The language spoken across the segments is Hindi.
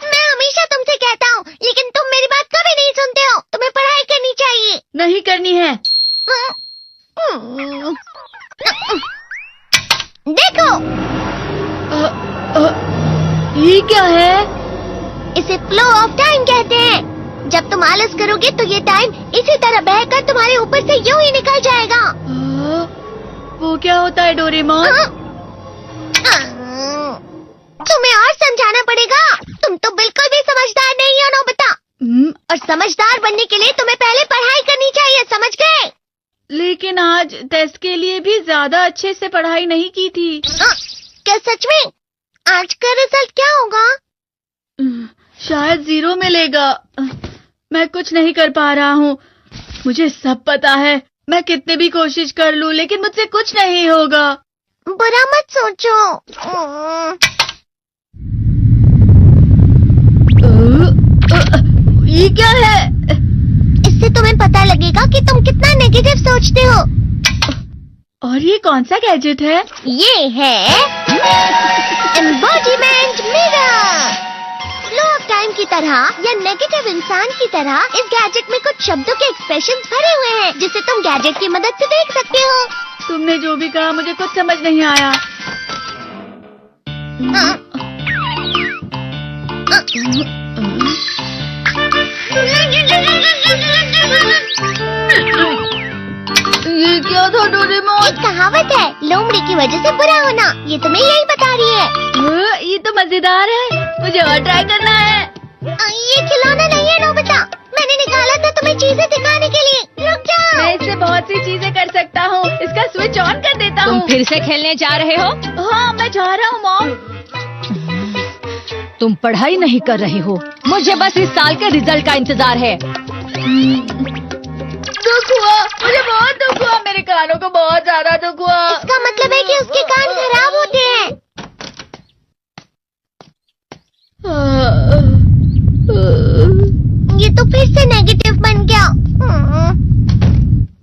मैं हमेशा तुमसे कहता हूँ, लेकिन तुम मेरी बात कभी नहीं सुनते हो। तुम्हें पढ़ाई करनी चाहिए। नहीं करनी है। देखो, ये क्या है? इसे फ्लो ऑफ टाइम कहते हैं। जब तुम आलस करोगे तो ये टाइम इसी तरह बहकर तुम्हारे ऊपर से यूं ही निकल जाएगा। वो क्या होता है डोरेमोन? तुम्हें और समझाना पड़ेगा। तुम तो बिल्कुल भी समझदार नहीं हो नोबिता। और समझदार बनने के लिए तुम्हें पहले पढ़ाई करनी चाहिए, समझ गए? लेकिन आज टेस्ट के लिए भी ज्यादा अच्छे से पढ़ाई नहीं की थी। क्या सच में? आज का रिजल्ट क्या होगा? शायद 0 मिलेगा। मैं कुछ नहीं कर पा रहा हूँ। मुझे सब पता है। मैं कितने भी कोशिश कर लूँ, लेकिन मुझसे कुछ नहीं होगा। बुरा मत सोचो। ये क्या है? इससे तुम्हें पता लगेगा कि तुम कितना नेगेटिव सोचते हो। और ये कौन सा गैजेट है? ये है embodiment mirror. Flow of time की तरह या नेगेटिव इंसान की तरह इस गैजेट में कुछ शब्दों के एक्सप्रेशंस भरे हुए हैं, जिसे तुम गैजेट की मदद से देख सकते हो। तुमने जो भी कहा मुझे कुछ समझ नहीं आया। ये क्या था डोरेमोन? एक कहावत है, लोमड़ी की वजह से बुरा होना। ये तुम्हें यही बता रही है। ये तो मजेदार है। मुझे और ट्राई करना है। ये खिलौना नहीं है नोबिता। मैंने निकाला था तुम्हें चीजें दिखाने के लिए। रुक जाओ। मैं इससे बहुत सी चीजें कर सकता हूँ। इसका स्विच ऑन कर देता हूँ। तुम फिर से खेलने जा रहे हो? हाँ, मैं जा रहा हूँ मॉम। तुम पढ़ाई नहीं कर रही हो। मुझे बस इस साल के रिजल्ट का इंतजार है। दुख हुआ, मुझे बहुत दुख हुआ। मेरे कानों को बहुत ज्यादा दुख हुआ। इसका मतलब है कि उसके कान खराब होते हैं। ये तो फिर से नेगेटिव बन गया।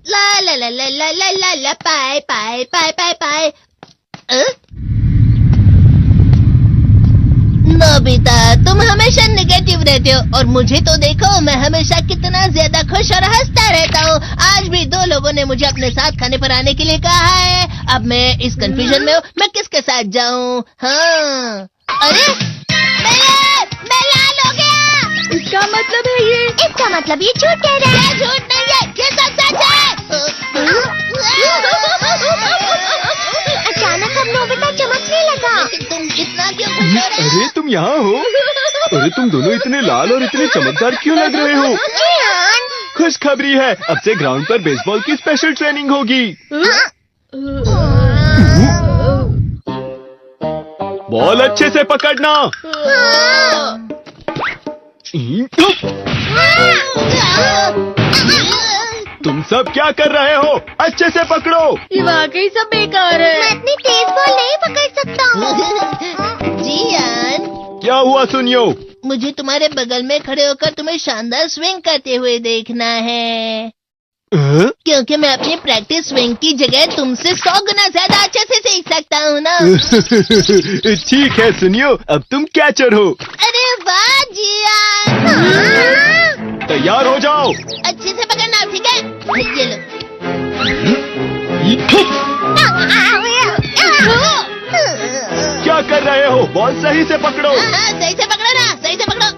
ला ला ला ला ला ला ला ला पाए पाए पाए पाए पाए। नोबिता, तुम हमेशा नेगेटिव रहते हो और मुझे तो देखो, मैं हमेशा कितना ज्यादा खुश और हंसता रहता हूँ। आज भी 2 लोगों ने मुझे अपने साथ खाने पर आने के लिए कहा है। अब मैं इस कंफ्यूजन में हूँ, मैं किसके साथ जाऊँ? हाँ, अरे मैं लाल हो गया। इसका मतलब है ये? इसका मतलब ये झूठ कह रहा है। झूठ नहीं है, ये सब सच है। अचानक अब नोबिता चमकने लगा। तुम इतना क्यों खुश हो रहे हो? अरे तुम यहाँ हो? अरे तुम दोनों इतने लाल और इतने चमकदार क्यों लग रहे हो? खुशखबरी है, अब से ग्राउंड पर बेसबॉल की स्पेशल ट्रेनिंग होगी। बॉल अच्छे से पकड़ना। तुम सब क्या कर रहे हो? अच्छे से पकड़ो। ये वाकई सब बेकार है। मैं इतनी तेज बॉल नहीं पकड़ सकता हूँ। जियान, क्या हुआ सुनियो? मुझे तुम्हारे बगल में खड़े होकर तुम्हें शानदार स्विंग करते हुए देखना है। क्योंकि मैं अपनी प्रैक्टिस स्विंग की जगह तुमसे 100 गुना ज्यादा अच्छे से सीख सकता हूँ ना। ठीक है सुनियो, अब तुम कैचर हो। अरे वाह जियान। तैयार हो जाओ। अच्छे से पकड़ना, ठीक है? ये लो। क्या कर रहे हो? बॉल सही से पकड़ो। सही से पकड़ो ना, सही से पकड़ो।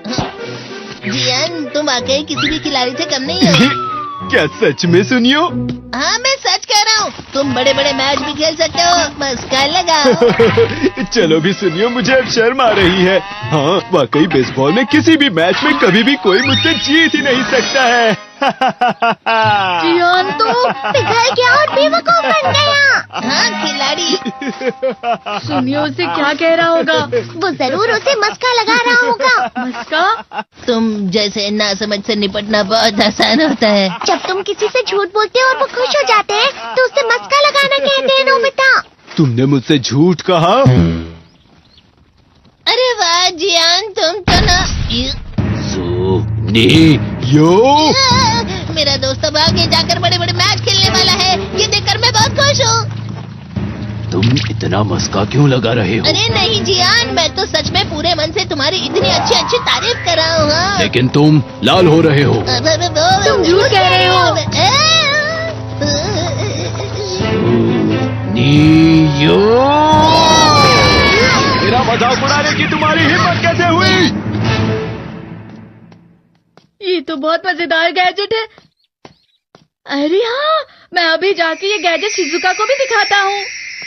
जियान, तुम वाकई किसी भी खिलाड़ी से कम नहीं हो। क्या सच में सुनियो? हाँ, मैं सच कह रहा हूँ। तुम बड़े बड़े मैच भी खेल सकते हो, बस कर लगाओ। चलो भी सुनियो, मुझे अब शर्म आ रही है। हाँ, वाकई बेसबॉल में किसी भी मैच में कभी भी कोई मुझसे जीत ही नहीं सकता है। जियान तो पिघल गया और बेवकूफ बन गया। हाँ, खिलाड़ी। सुनियो उसे क्या कह रहा होगा? वो जरूर उसे मस्का लगा रहा होगा। मस्का? तुम जैसे नासमझ से निपटना बहुत आसान होता है। जब तुम किसी से झूठ बोलते हो और वो खुश हो जाते हैं, तो उसे मस्का लगाना कहते हैं नोबिता। तुमने मुझसे झूठ कहा? अरे वाह जियान, तुम तो ना। यो, मेरा दोस्त अब आगे जाकर बड़े बड़े मैच खेलने वाला है। ये देखकर मैं बहुत खुश हूँ। तुम इतना मस्का क्यों लगा रहे हो? अरे नहीं जियान, मैं तो सच में पूरे मन से तुम्हारी इतनी अच्छी अच्छी तारीफ कर रहा हूँ। हाँ। लेकिन तुम लाल हो रहे हो। तुम झूठ कह रहे हो। नीयो, मेरा मजाक उड़ाने की तुम्हारी हिम्मत कैसे हुई? ये तो बहुत मजेदार गैजेट है। अरे हाँ, मैं अभी जाके ये गैजेट शिजुका को भी दिखाता हूँ।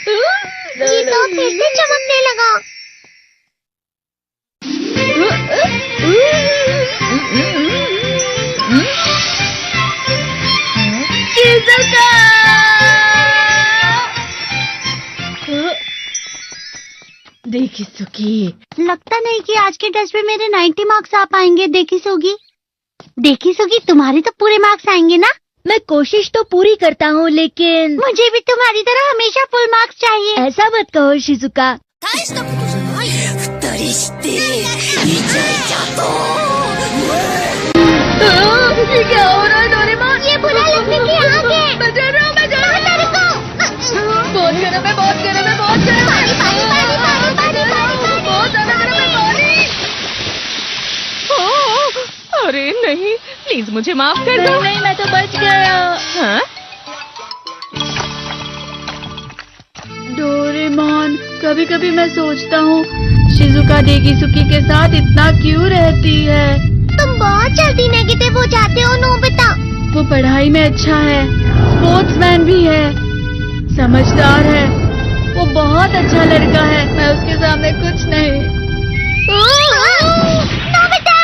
ये तो फिर से चमकने लगा। शिजुका! देखी सुकी, लगता नहीं कि आज के टेस्ट में मेरे 90 मार्क्स आ पाएंगे। देखी सोगी तुम्हारे तो पूरे मार्क्स आएंगे ना? मैं कोशिश तो पूरी करता हूँ, लेकिन मुझे भी तुम्हारी तरह हमेशा फुल मार्क्स चाहिए। ऐसा मत कहो शिजुका। ये क्या हो रहा है डोरेमोन? ये बुरा लगने की आग है। मैं जल रहा हूँ, मैं जल रहा हूँ। बहुत गर्म है, बहुत गर्म है, बहुत गर्म है। पानी। बहुत ज्यादा गर्म है पानी। अरे नहीं, प्लीज मुझे माफ कर दो। नहीं, मैं तो बच गया। हाँ? डोरेमोन, कभी कभी मैं सोचता हूँ शिजुका डेगिसुकी के साथ इतना क्यों रहती है। तुम बहुत जल्दी नेगेटिव हो जाते हो नोबिता। वो पढ़ाई में अच्छा है, स्पोर्ट्समैन भी है, समझदार है, वो बहुत अच्छा लड़का है। मैं उसके सामने कुछ नहीं। नोबिता!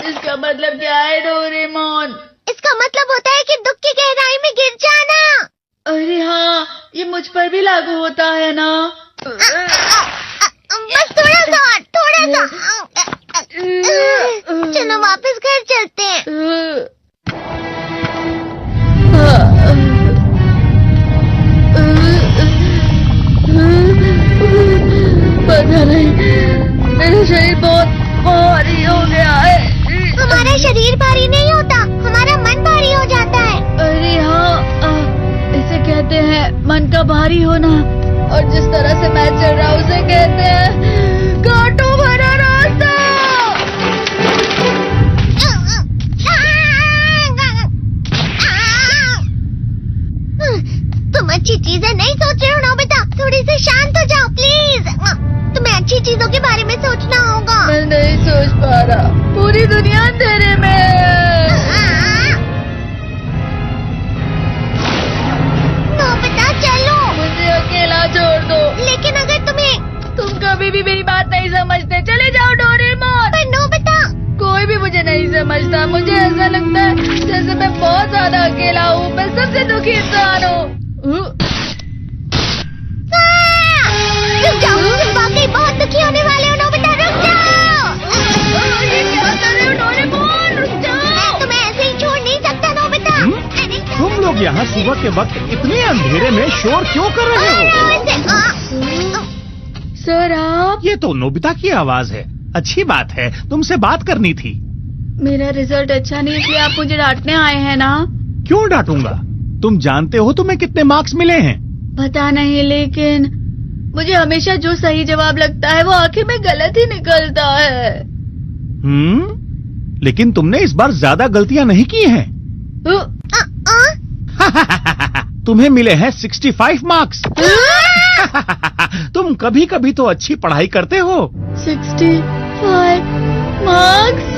इसका मतलब क्या है डोरेमोन? इसका मतलब होता है कि दुख की गहराई में गिर जाना। अरे हाँ, ये मुझ पर भी लागू होता है ना। बस थोड़ा सा। चलो वापस घर चलते हैं। पता नहीं, मेरा शरीर बहुत भारी हो गया है। हमारा शरीर भारी नहीं होता, हमारा मन भारी हो जाता है। अरे हाँ, इसे कहते हैं मन का भारी होना। और जिस तरह से मैं चल रहा हूँ उसे कहते हैं कांटों भरा रास्ता। तुम अच्छी चीजें नहीं सोच रहे हो नोबिता, थोड़ी सी शांत हो जाओ प्लीज। तुम्हें अच्छी चीजों के बारे में सोचना होगा। मैं नहीं सोच पा रहा, पूरी दुनिया अंधेरे में है। नोबिता चलो। मुझे अकेला छोड़ दो। लेकिन अगर तुम कभी भी मेरी बात नहीं समझते, चले जाओ डोरेमोन। पर नोबिता, कोई भी मुझे नहीं समझता। मुझे ऐसा लगता है जैसे मैं बहुत ज्यादा अकेला हूँ, मैं सबसे दुखी इंसान हूँ। रुक जाओ, तुम वाकई बहुत दुखी होने वाले हो नोबिता, रुक जाओ। ये क्या कर रहे हो डोरेमोन? रुक जाओ। मैं तुम्हें ऐसे ही छोड़ नहीं सकता नोबिता। तुम लोग यहाँ सुबह के वक्त इतने अंधेरे में शोर क्यों कर रहे हो? सर आप? ये तो नोबिता की आवाज है। अच्छी बात है, तुमसे बात करनी थी। मेरा रिजल्ट अच्छा नहीं, इसलिए आप मुझे डांटने आए हैं ना? क्यों डांटूंगा? तुम जानते हो तुम्हें कितने मार्क्स मिले हैं? पता नहीं, लेकिन मुझे हमेशा जो सही जवाब लगता है वो आखिर में गलत ही निकलता है। लेकिन तुमने इस बार ज्यादा गलतियां नहीं की हैं। तुम्हें मिले हैं 65 मार्क्स। तुम कभी कभी तो अच्छी पढ़ाई करते हो। 65 मार्क्स?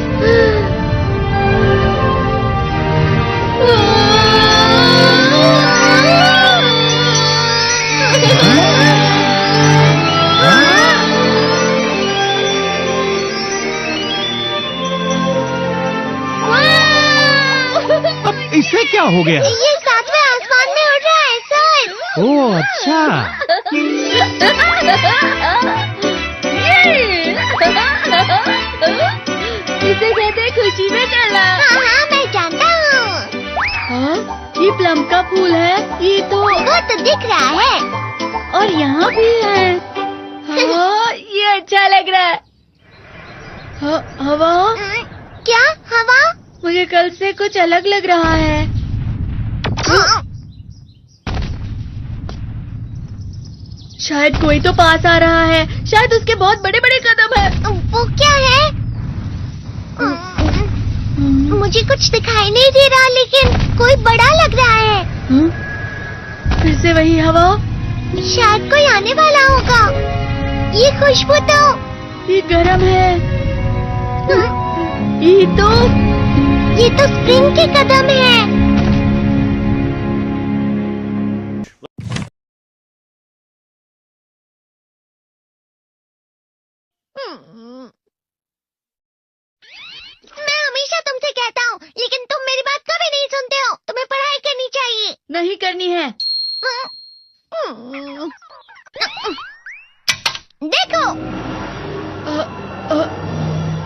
अब इसे क्या हो गया? ये सातवें आसमान में उड़ रहा है सर। ओह अच्छा। इसे कहते हैं खुशी में चलना। हाँ, मैं जानता हूँ। हाँ, ये प्लम का फूल है। ये तो वो तो दिख रहा है। और यहाँ भी है। हाँ, ये अच्छा लग रहा है। हवा? क्या हवा? मुझे कल से कुछ अलग लग रहा है। शायद कोई तो पास आ रहा है। शायद उसके बहुत बड़े बड़े कदम है। वो क्या है? मुझे कुछ दिखाई नहीं दे रहा, लेकिन कोई बड़ा लग रहा है। फिर से वही हवा। शायद कोई आने वाला होगा। ये खुशबू तो ये गरम है। ये तो स्प्रिंग के कदम है। मैं हमेशा तुमसे कहता हूँ, लेकिन तुम मेरी बात कभी नहीं सुनते हो। तुम्हें पढ़ाई करनी चाहिए। नहीं करनी है। देखो,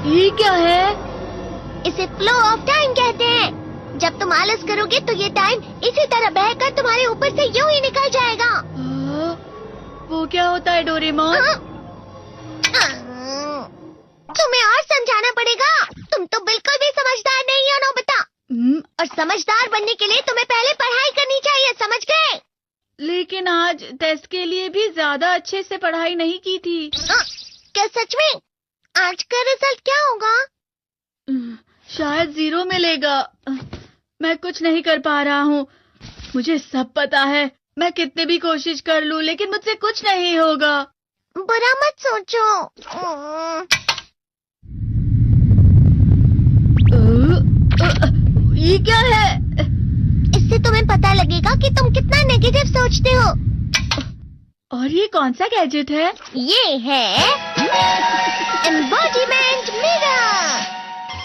ये क्या है? इसे फ्लो ऑफ टाइम कहते हैं। जब तुम आलस करोगे तो ये टाइम इसी तरह बहकर तुम्हारे ऊपर से यूं ही निकल जाएगा। वो क्या होता है डोरेमोन? तुम्हें और समझाना पड़ेगा। तुम तो बिल्कुल भी समझदार नहीं हो नोबिता। और समझदार बनने के लिए तुम्हें पहले पढ़ाई करनी चाहिए, समझ गए? लेकिन आज टेस्ट के लिए भी ज्यादा अच्छे से पढ़ाई नहीं की थी। क्या सच में? आज का रिजल्ट क्या होगा? शायद 0 मिलेगा। मैं कुछ नहीं कर पा रहा हूँ। मुझे सब पता है। मैं कितने भी कोशिश कर लूँ, लेकिन मुझसे कुछ नहीं होगा। बुरा मत सोचो। ये क्या है? इससे तुम्हें पता लगेगा कि तुम कितना नेगेटिव सोचते हो। और ये कौन सा गैजेट है? ये है embodiment mirror.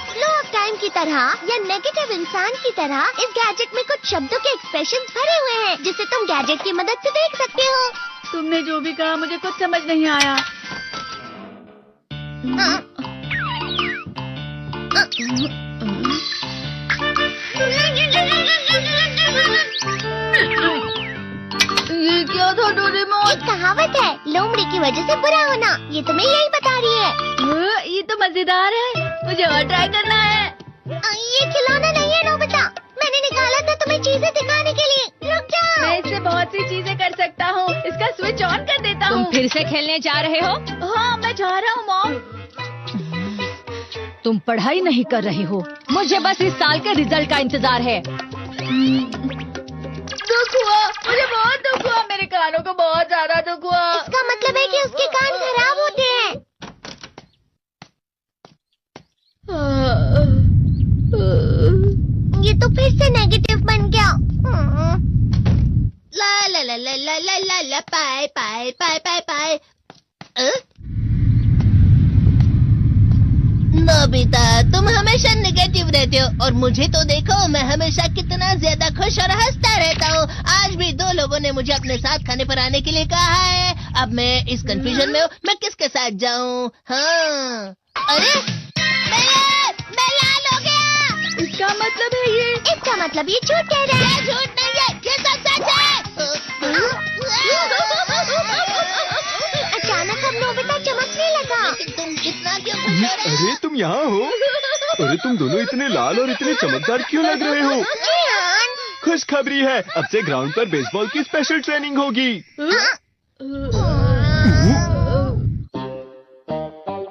Flow of time की तरह या नेगेटिव इंसान की तरह इस गैजेट में कुछ शब्दों के एक्सप्रेशंस भरे हुए हैं, जिसे तुम गैजेट की मदद से देख सकते हो। तुमने जो भी कहा मुझे कुछ समझ नहीं आया। ये क्या था डोरेमोन? एक कहावत है, लोमड़ी की वजह से बुरा होना। ये तुम्हें यही बता रही है। ये तो मजेदार है। मुझे और ट्राई करना है। ये खिलौना नहीं है नोबिता। मैंने निकाला था तुम्हें चीजें दिखाने के लिए। रुक जाओ। मैं इससे बहुत सी चीजें कर सकता हूँ। इसका स्विच ऑन कर देता हूँ। तुम फिर से खेलने जा रहे हो? हाँ, मैं जा रहा हूँ मॉम। तुम पढ़ाई नहीं कर रहे हो। मुझे बस इस साल के रिजल्ट का इंतजार है। दुख हुआ, मुझे बहुत दुख हुआ। मेरे कानों को बहुत ज्यादा दुख हुआ। इसका मतलब है कि उसके कान खराब होते हैं। ये तो फिर से नेगेटिव बन गया। ला ला ला ला ला ला ला ला पाए पाए पाए पाए पाए। नोबिता, तुम हमेशा नेगेटिव रहते हो और मुझे तो देखो, मैं हमेशा कितना ज्यादा खुश और हंसता रहता हूँ। आज भी 2 लोगों ने मुझे अपने साथ खाने पर आने के लिए कहा है। अब मैं इस कंफ्यूजन में हूँ, मैं किसके साथ जाऊँ? हाँ, अरे मैं लाल हो गया। इसका मतलब है ये? इसका मतलब ये झूठ कह रहा है। झूठ नहीं है, ये सब सच है। अचानक अब नोबिता चमकने लगा। लेकिन तुम इतना क्यों खुश हो रहे हो? अरे तुम यहाँ हो? अरे तुम दोनों इतने लाल और इतने चमकदार क्यों लग रहे हो? खुशखबरी है, अब से ग्राउंड पर बेसबॉल की स्पेशल ट्रेनिंग होगी।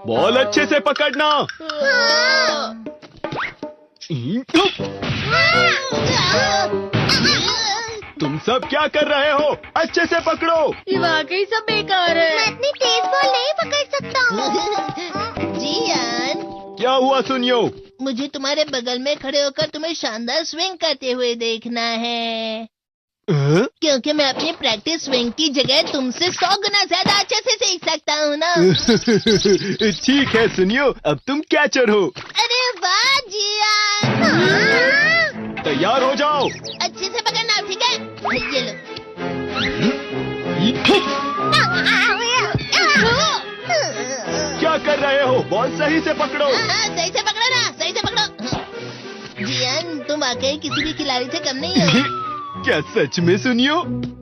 बॉल अच्छे से पकड़ना। तुम सब क्या कर रहे हो? अच्छे से पकड़ो। ये वाकई सब बेकार है। मैं इतनी तेज बॉल नहीं पकड़ सकता। जियान, क्या हुआ सुनियो? मुझे तुम्हारे बगल में खड़े होकर तुम्हें शानदार स्विंग करते हुए देखना है। क्योंकि मैं अपनी प्रैक्टिस स्विंग की जगह तुमसे 100 गुना ज्यादा अच्छे से सीख सकता हूँ ना। ठीक है सुनियो, अब तुम कैचर हो। अरे वाह जियान, तैयार हो जाओ। अच्छे से पकड़ना, ठीक है? ये लो। क्या कर रहे हो? बॉल सही से पकड़ो। हाँ, सही से पकड़ो ना, सही से पकड़ो। जियान, तुम वाकई किसी भी खिलाड़ी से कम नहीं हो। क्या सच में सुनियो?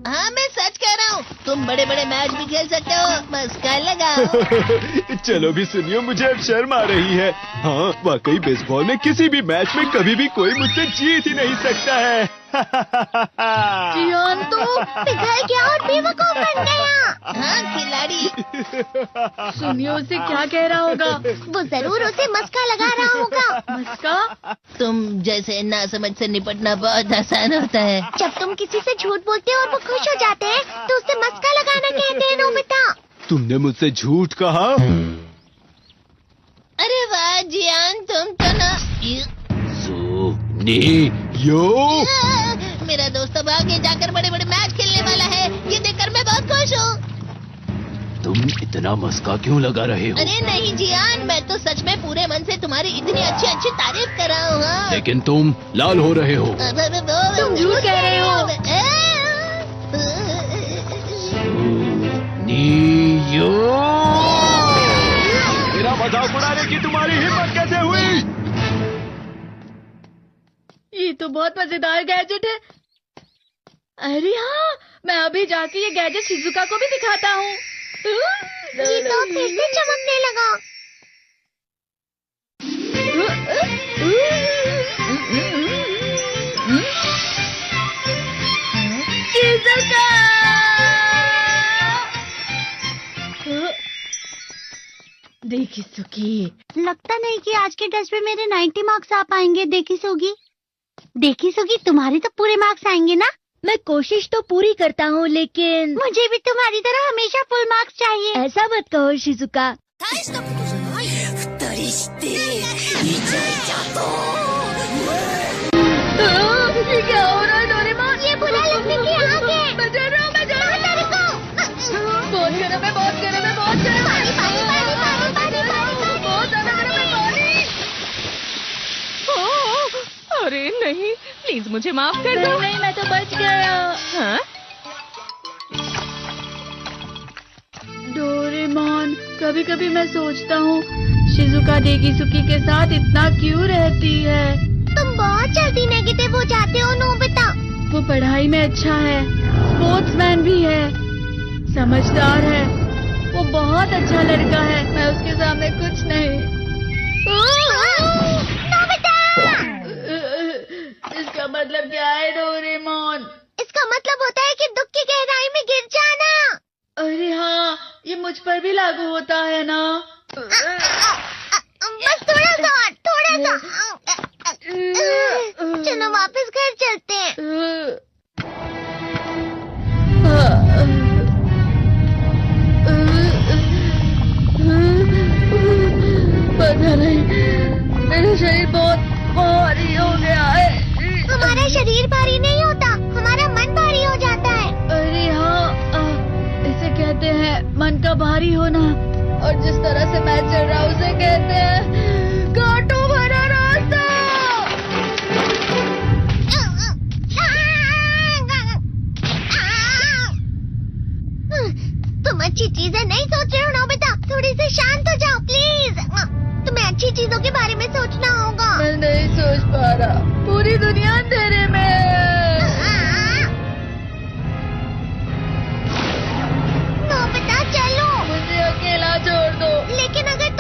हाँ मैं सच कह रहा हूँ, तुम बड़े बड़े मैच भी खेल सकते हो, मस्का लगाओ। चलो भी सुनियो, मुझे अब शर्म आ रही है। हाँ वाकई बेसबॉल में किसी भी मैच में कभी भी कोई मुझसे जीत ही नहीं सकता है। जियान तो पिघल गया और बेवकूफ बन गया। हाँ खिलाड़ी। सुनियो उसे क्या कह रहा होगा। वो जरूर उसे मस्का लगा रहा होगा। मस्का? तुम जैसे नासमझ से निपटना बहुत आसान होता है। जब तुम किसी से झूठ बोलते हो और वो खुश हो जाते हैं तो उसे मस्का लगाना कहते हैं नोबिता। तुमने मुझसे झूठ कहा? अरे वाह जियान, तुम तो ना यो मेरा दोस्त अब आगे जाकर बड़े बड़े मैच खेलने वाला है, ये देखकर मैं बहुत खुश हूँ। तुम इतना मस्का क्यों लगा रहे हो? अरे नहीं जियान, मैं तो सच में पूरे मन से तुम्हारी इतनी अच्छी अच्छी तारीफ कर रहा हूँ। हाँ। लेकिन तुम लाल हो रहे हो। तुम झूठ कह रहे हो। यो मेरा मजाक उड़ाने की तुम्हारी हिम्मत कैसे हुई? ये तो बहुत मजेदार गैजेट है। अरे हाँ, मैं अभी जाके ये गैजेट शिजुका को भी दिखाता हूँ। ये तो फिर से चमकने लगा। शिजुका! देखी सुखी, लगता नहीं कि आज के टेस्ट में मेरे 90 मार्क्स आ पाएंगे। देखी सोगी तुम्हारे तो पूरे मार्क्स आएंगे ना? मैं कोशिश तो पूरी करता हूँ, लेकिन मुझे भी तुम्हारी तरह हमेशा फुल मार्क्स चाहिए। ऐसा मत कहो शिजुका। ये क्या हो रहा है डोरेमोन? ये बुरा लगने की आग है। मैं डर रहा हूँ, मैं डर रहा हूँ। बहुत गर्म है, बहुत गर्म है, बहुत गर्म है। बहुत ज्यादा गर्म है पानी। ओह, अरे नहीं, प्लीज मुझे माफ कर दो। नहीं, मैं तो बच गया। हाँ? डोरेमोन, कभी कभी मैं सोचता हूँ शिजुका डेकिसुकी के साथ इतना क्यों रहती है। तुम बहुत जल्दी नेगेटिव हो जाते हो नोबिता। वो पढ़ाई में अच्छा है, स्पोर्ट्समैन भी है, समझदार है, वो बहुत अच्छा लड़का है। मैं उसके सामने कुछ नहीं। नोबिता! इसका मतलब क्या है डोरेमोन? इसका मतलब होता है कि दुख की गहराई में गिर जाना। अरे हाँ, ये मुझ पर भी लागू होता है ना। बस थोड़ा सा। चलो वापस घर चलते हैं। पता नहीं, मेरा शरीर बहुत भारी हो गया है। हमारा शरीर भारी नहीं होता, हमारा मन भारी हो जाता है। अरे हाँ, इसे कहते हैं मन का भारी होना। और जिस तरह से मैं चल रहा हूँ उसे कहते हैं कांटों भरा रास्ता। तुम अच्छी चीजें नहीं सोच रहे हो नोबिता, थोड़ी सी शांत हो जाओ प्लीज। तुम्हें अच्छी चीजों के बारे में सोचना होगा। मैं नहीं सोच पा रहा, पूरी दुनिया अंधेरे में है। नोबिता चलो। मुझे अकेला छोड़ दो। लेकिन अगर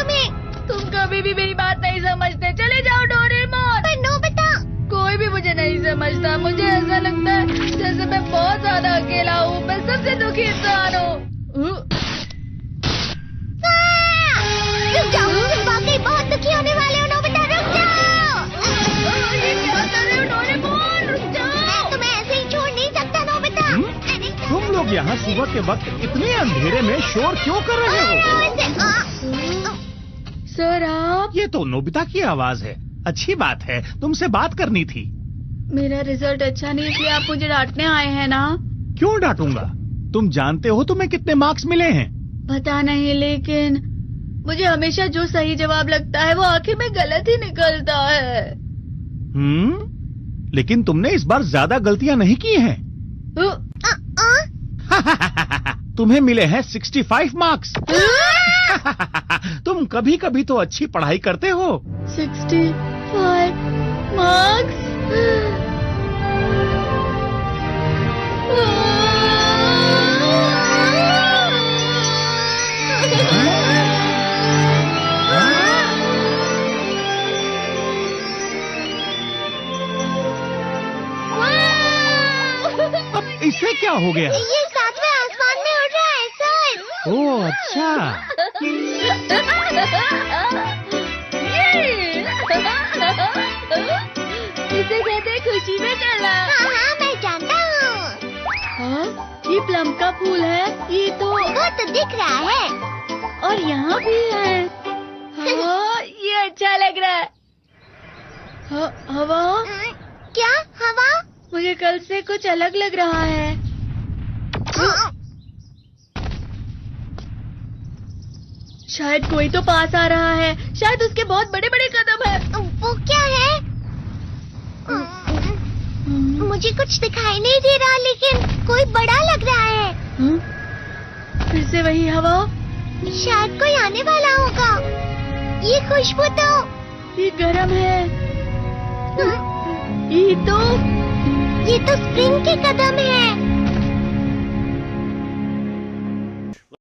तुम कभी भी मेरी बात नहीं समझते, चले जाओ डोरेमोन। पर नोबिता, कोई भी मुझे नहीं समझता। मुझे ऐसा लगता है जैसे मैं बहुत ज्यादा अकेला हूँ, मैं सबसे दुखी इंसान हूँ। रुक जाओ, तुम वाकई बहुत दुखी होने वाले हो नोबिता, रुक जाओ। ये क्या कर रहे हो डोरेमोन, रुक जाओ। मैं तुम्हें ऐसे ही छोड़ नहीं सकता नोबिता। तुम लोग यहाँ सुबह के वक्त इतने अंधेरे में शोर क्यों कर रहे हो? सर आप? ये तो नोबिता की आवाज है। अच्छी बात है, तुमसे बात करनी थी। मेरा रिजल्ट अच्छा नहीं, इसलिए आप मुझे डांटने आए हैं ना? क्यों डांटूंगा? तुम जानते हो तुम्हें कितने मार्क्स मिले हैं? पता नहीं, लेकिन मुझे हमेशा जो सही जवाब लगता है वो आखिर में गलत ही निकलता है। लेकिन तुमने इस बार ज्यादा गलतियां नहीं की हैं। तुम्हें मिले हैं 65 मार्क्स। तुम कभी कभी तो अच्छी पढ़ाई करते हो। 65 मार्क्स। हो गया? ये सातवें आसमान में उड़ रहा है सर। ओह अच्छा। इसे कहते हैं खुशी में चलना। हाँ हाँ मैं जानता हूँ। हाँ, ये प्लम का फूल है। ये तो वो तो दिख रहा है। और यहाँ भी है। हाँ, ये अच्छा लग रहा है। हवा? क्या हवा? मुझे कल से कुछ अलग लग रहा है। शायद कोई तो पास आ रहा है। शायद उसके बहुत बड़े बड़े कदम है। वो क्या है? मुझे कुछ दिखाई नहीं दे रहा, लेकिन कोई बड़ा लग रहा है। फिर से वही हवा। शायद कोई आने वाला होगा। ये खुशबू तो ये गरम है। ये तो स्प्रिंग के कदम है।